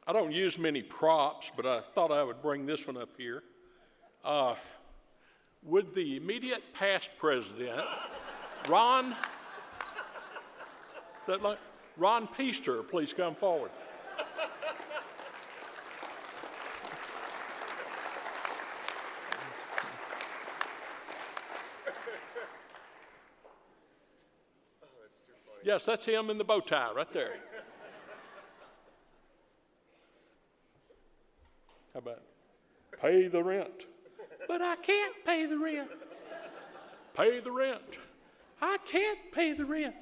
I don't use many props, but I thought I would bring this one up here. Would the immediate past president, Ron Piester, please come forward? Yes, that's him in the bow tie right there. How about pay the rent? But I can't pay the rent. Pay the rent. I can't pay the rent.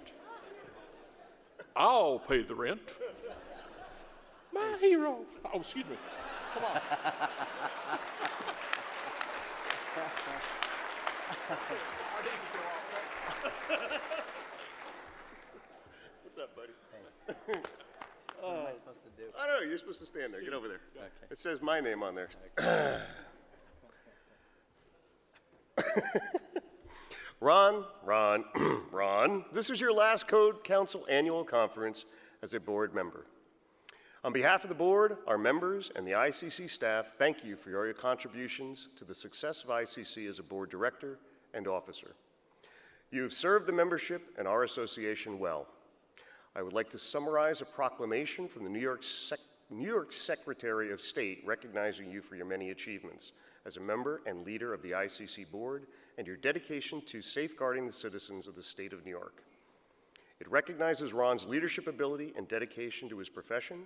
I'll pay the rent. My hero. Oh, excuse me. Come on. What's up, buddy? Hey. What am I supposed to do? I don't know. You're supposed to stand there. Get over there. Okay. It says my name on there. Okay. Ron, this is your last Code Council annual conference as a board member. On behalf of the board, our members, and the ICC staff, thank you for your contributions to the success of ICC as a board director and officer. You have served the membership and our association well. I would like to summarize a proclamation from the New York Secretary of State recognizing you for your many achievements as a member and leader of the ICC board and your dedication to safeguarding the citizens of the state of New York. It recognizes Ron's leadership ability and dedication to his profession.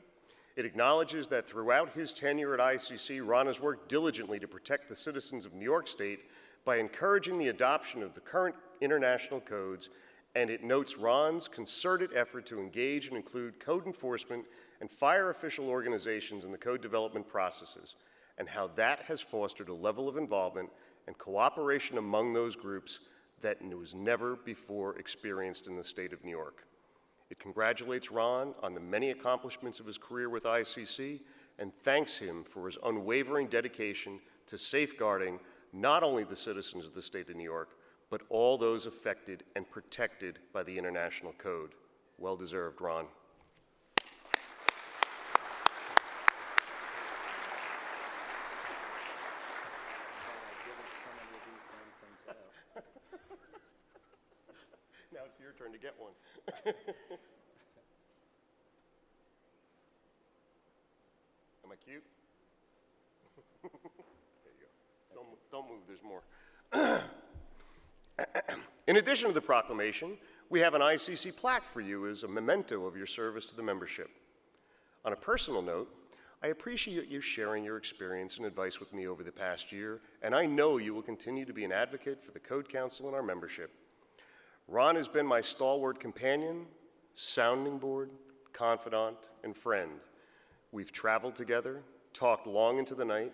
It acknowledges that throughout his tenure at ICC, Ron has worked diligently to protect the citizens of New York State by encouraging the adoption of the current international codes, and it notes Ron's concerted effort to engage and include code enforcement and fire official organizations in the code development processes, and how that has fostered a level of involvement and cooperation among those groups that was never before experienced in the state of New York. It congratulates Ron on the many accomplishments of his career with ICC and thanks him for his unwavering dedication to safeguarding not only the citizens of the state of New York, but all those affected and protected by the International Code. Well deserved, Ron. Now it's your turn to get one. Am I cute? There you go. Don't move, there's more. In addition to the proclamation, we have an ICC plaque for you as a memento of your service to the membership. On a personal note, I appreciate you sharing your experience and advice with me over the past year, and I know you will continue to be an advocate for the Code Council and our membership. Ron has been my stalwart companion, sounding board, confidant, and friend. We've traveled together, talked long into the night,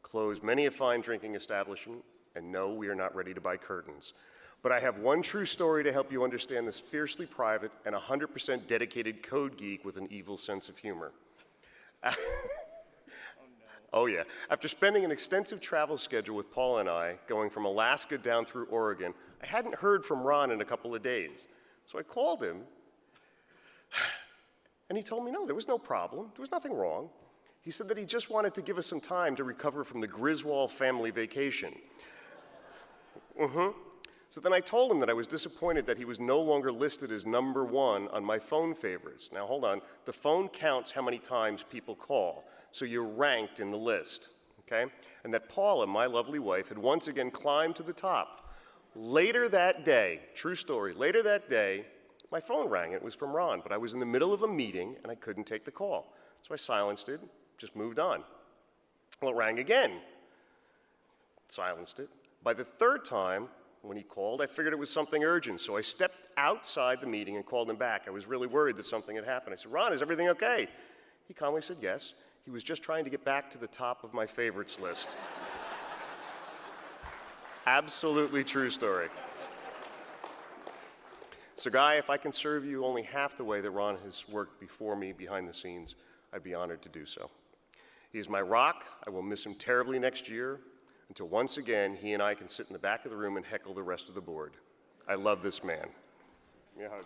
closed many a fine drinking establishment, and no, we are not ready to buy curtains. But I have one true story to help you understand this fiercely private and 100% dedicated code geek with an evil sense of humor. Oh yeah. After spending an extensive travel schedule with Paul and I, going from Alaska down through Oregon, I hadn't heard from Ron in a couple of days. So I called him, and he told me no, there was no problem. There was nothing wrong. He said that he just wanted to give us some time to recover from the Griswold family vacation. So then I told him that I was disappointed that he was no longer listed as #1 on my phone favorites. Now hold on, the phone counts how many times people call, so you're ranked in the list, okay? And that Paula, my lovely wife, had once again climbed to the top. Later that day, true story, later that day, my phone rang. It was from Ron, but I was in the middle of a meeting and I couldn't take the call. So I silenced it, just moved on. Well, it rang again. Silenced it. By the third time, when he called, I figured it was something urgent, so I stepped outside the meeting and called him back. I was really worried that something had happened. I said, Ron, is everything okay? He calmly said yes. He was just trying to get back to the top of my favorites list. Absolutely true story. So Guy, if I can serve you only half the way that Ron has worked before me behind the scenes, I'd be honored to do so. He is my rock. I will miss him terribly next year, until once again, he and I can sit in the back of the room and heckle the rest of the board. I love this man. Give me a hug.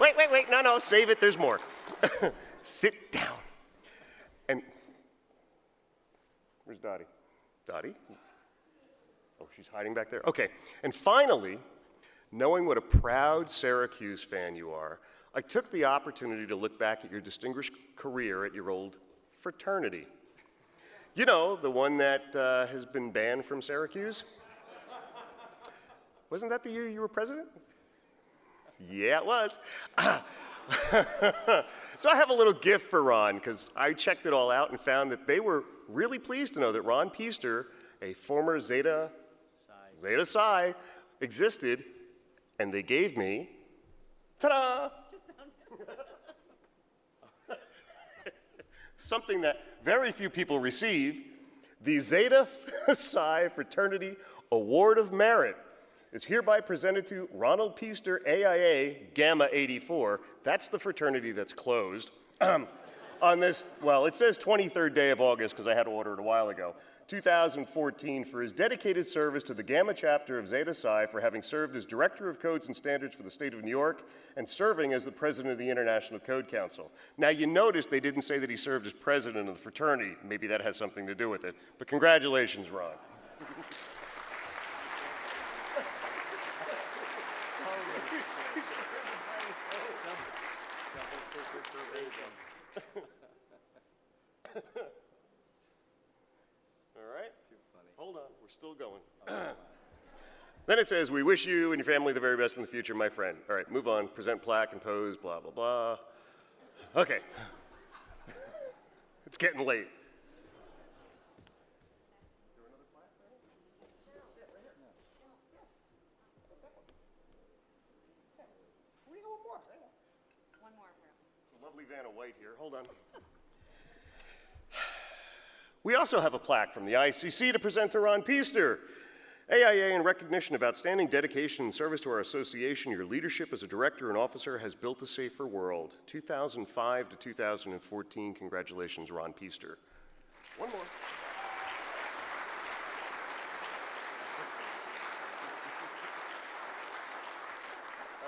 Wait, no, save it, there's more. Sit down. And, where's Dottie? Dottie? Oh, she's hiding back there? Okay, and finally, knowing what a proud Syracuse fan you are, I took the opportunity to look back at your distinguished career at your old fraternity. You know, the one that has been banned from Syracuse? Wasn't that the year you were president? Yeah, it was. So I have a little gift for Ron, because I checked it all out and found that they were really pleased to know that Ron Piester, a former Zeta Psi, existed, and they gave me, ta-da! Something that very few people receive, the Zeta Psi Fraternity Award of Merit is hereby presented to Ronald Piester, AIA, Gamma 84. That's the fraternity that's closed. On this, well, it says 23rd day of August, because I had to order it a while ago, 2014, for his dedicated service to the Gamma chapter of Zeta Psi, for having served as Director of Codes and Standards for the state of New York and serving as the President of the International Code Council. Now, you notice they didn't say that he served as President of the fraternity. Maybe that has something to do with it. But congratulations, Ron. All right. Too funny. Hold on, we're still going. Then it says, we wish you and your family the very best in the future, my friend. All right, move on. Present plaque and pose, blah, blah, blah. Okay. It's getting late. One more. Lovely Vanna White here. Hold on. We also have a plaque from the ICC to present to Ron Piester. AIA, in recognition of outstanding dedication and service to our association, your leadership as a director and officer has built a safer world. 2005 to 2014, congratulations, Ron Piester. One more. All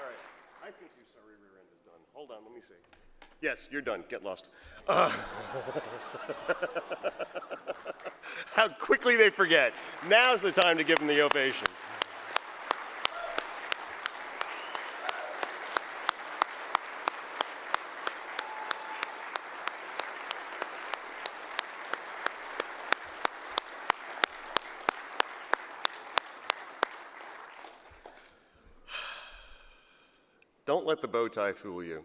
right, I think your sorry rear end is done. Hold on, let me see. Yes, you're done. Get lost. How quickly they forget. Now's the time to give them the ovation. Don't let the bow tie fool you.